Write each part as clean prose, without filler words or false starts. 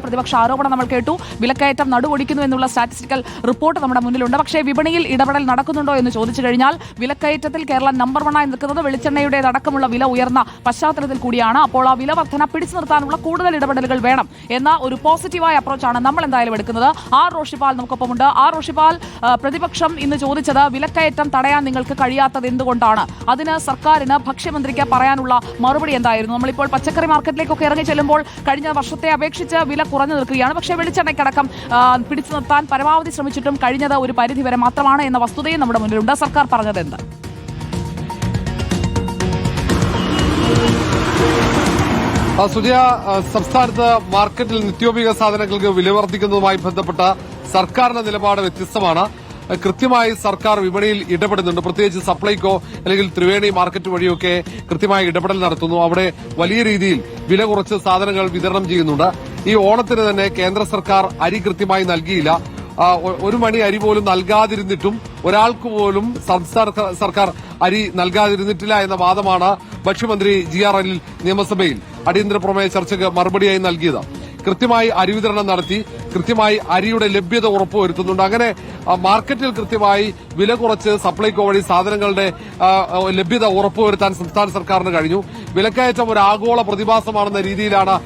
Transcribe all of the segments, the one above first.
പ്രതിപക്ഷ ആരോപണം നമ്മൾ കേട്ടു. വിലക്കയറ്റം നടുവൊടിക്കുന്നു എന്നുള്ള സ്റ്റാറ്റിസ്റ്റിക്കൽ റിപ്പോർട്ട് നമ്മുടെ മുന്നിലുണ്ട്. പക്ഷേ വിപണിയിൽ ഇടപെടൽ നടക്കുന്നുണ്ടോ എന്ന് ചോദിച്ചു കഴിഞ്ഞാൽ വിലക്കയറ്റത്തിൽ കേരളം നമ്പർ 1 ആയി നിൽക്കുന്നത് വെളിച്ചെണ്ണയുടേതടക്കമുള്ള വില ഉയർന്ന പശ്ചാത്തലത്തിൽ കൂടിയാണ്. അപ്പോൾ ആ വില വർധന പിടിച്ചു നിർത്താനുള്ള കൂടുതൽ ഇടപെടലുകൾ വേണം എന്ന ഒരു പോസിറ്റീവായ അപ്രോച്ചാണ് നമ്മൾ എന്തായാലും എടുക്കുന്നത്. ആർ റോഷിപാൽ നമുക്കൊപ്പമുണ്ട്. ആർ റോഷിപാൽ, പ്രതിപക്ഷം ഇന്ന് ചോദിച്ചത് വിലക്കയറ്റം തടയാൻ നിങ്ങൾക്ക് കഴിയാത്തത് എന്തുകൊണ്ടാണ്? അതിന് സർക്കാരിന് ഭക്ഷ്യമന്ത്രിക്ക് പറയാനുള്ള മറുപടി എന്തായിരുന്നു? നമ്മളിപ്പോൾ പച്ചക്കറി മാർക്കറ്റിലേക്കൊക്കെ ഇറങ്ങി ചെല്ലുമ്പോൾ കഴിഞ്ഞ വർഷത്തെ അപേക്ഷിച്ച് വില കുറഞ്ഞു നിൽക്കുകയാണ്. പക്ഷേ വെളിച്ചെണ്ണയ്ക്കടക്കം പിടിച്ചു നിർത്താൻ പരമാവധി ശ്രമിച്ചിട്ടും കഴിഞ്ഞത് ഒരു പരിധിവരെ മാത്രമാണ് എന്ന വസ്തുതയും നമ്മുടെ മുന്നിലുണ്ട്. സർക്കാർ പറഞ്ഞത് എന്ത്? സുജയ, സംസ്ഥാനത്ത് മാർക്കറ്റിൽ നിത്യോപയോഗ സാധനങ്ങൾക്ക് വില വർദ്ധിക്കുന്നതുമായി ബന്ധപ്പെട്ട സർക്കാരിന്റെ നിലപാട് വ്യത്യസ്തമാണ്. കൃത്യമായി സർക്കാർ വിപണിയിൽ ഇടപെടുന്നുണ്ട്. പ്രത്യേകിച്ച് സപ്ലൈകോ അല്ലെങ്കിൽ ത്രിവേണി മാർക്കറ്റ് വഴിയൊക്കെ കൃത്യമായി ഇടപെടൽ നടത്തുന്നു. അവിടെ വലിയ രീതിയിൽ വില കുറച്ച് സാധനങ്ങൾ വിതരണം ചെയ്യുന്നുണ്ട്. ഈ ഓണത്തിന് തന്നെ കേന്ദ്ര സർക്കാർ അരി കൃത്യമായി നൽകിയില്ല. ഒരു മണി അരി പോലും നൽകാതിരുന്നിട്ടും ഒരാൾക്ക് പോലും സംസ്ഥാന സർക്കാർ അരി നൽകാതിരുന്നിട്ടില്ല എന്ന വാദമാണ് ഭക്ഷ്യമന്ത്രി GR അനിൽ നിയമസഭയിൽ അടിയന്തര പ്രമേയ ചർച്ചയ്ക്ക് മറുപടിയായി നൽകിയത്. കൃത്യമായി അരി വിതരണം നടത്തി കൃത്യമായി അരിയുടെ ലഭ്യത ഉറപ്പുവരുത്തുന്നുണ്ട്. അങ്ങനെ മാർക്കറ്റിൽ കൃത്യമായി വില കുറച്ച് സപ്ലൈകോ വഴി സാധനങ്ങളുടെ ലഭ്യത ഉറപ്പുവരുത്താൻ സംസ്ഥാന സർക്കാരിന് കഴിഞ്ഞു. വിലക്കയറ്റം ഒരു ആഗോള പ്രതിഭാസമാണെന്ന രീതിയിലാണ്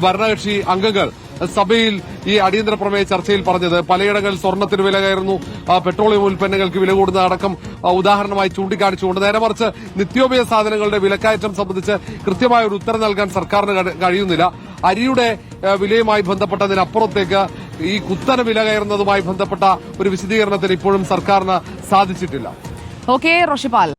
ഭരണകക്ഷി അംഗങ്ങൾ സഭയിൽ ഈ അടിയന്തര പ്രമേയ ചർച്ചയിൽ പറഞ്ഞത്. പലയിടങ്ങളിൽ സ്വർണ്ണത്തിന് വില കയറുന്നു, പെട്രോളിയം ഉൽപ്പന്നങ്ങൾക്ക് വില കൂടുന്ന അടക്കം ഉദാഹരണമായി ചൂണ്ടിക്കാണിച്ചുകൊണ്ട് നേരെ മറിച്ച് നിത്യോപയോഗ സാധനങ്ങളുടെ വിലക്കയറ്റം സംബന്ധിച്ച് കൃത്യമായ ഒരു ഉത്തരം നൽകാൻ സർക്കാരിന് കഴിയുന്നില്ല. അരിയുടെ വിലയുമായി ബന്ധപ്പെട്ടതിനപ്പുറത്തേക്ക് ഈ കുത്തനെ വില കയറുന്നതുമായി ബന്ധപ്പെട്ട ഒരു വിശദീകരണത്തിന് ഇപ്പോഴും സർക്കാരിന് സാധിച്ചിട്ടില്ല. ഓക്കെ റോഷിപാൽ.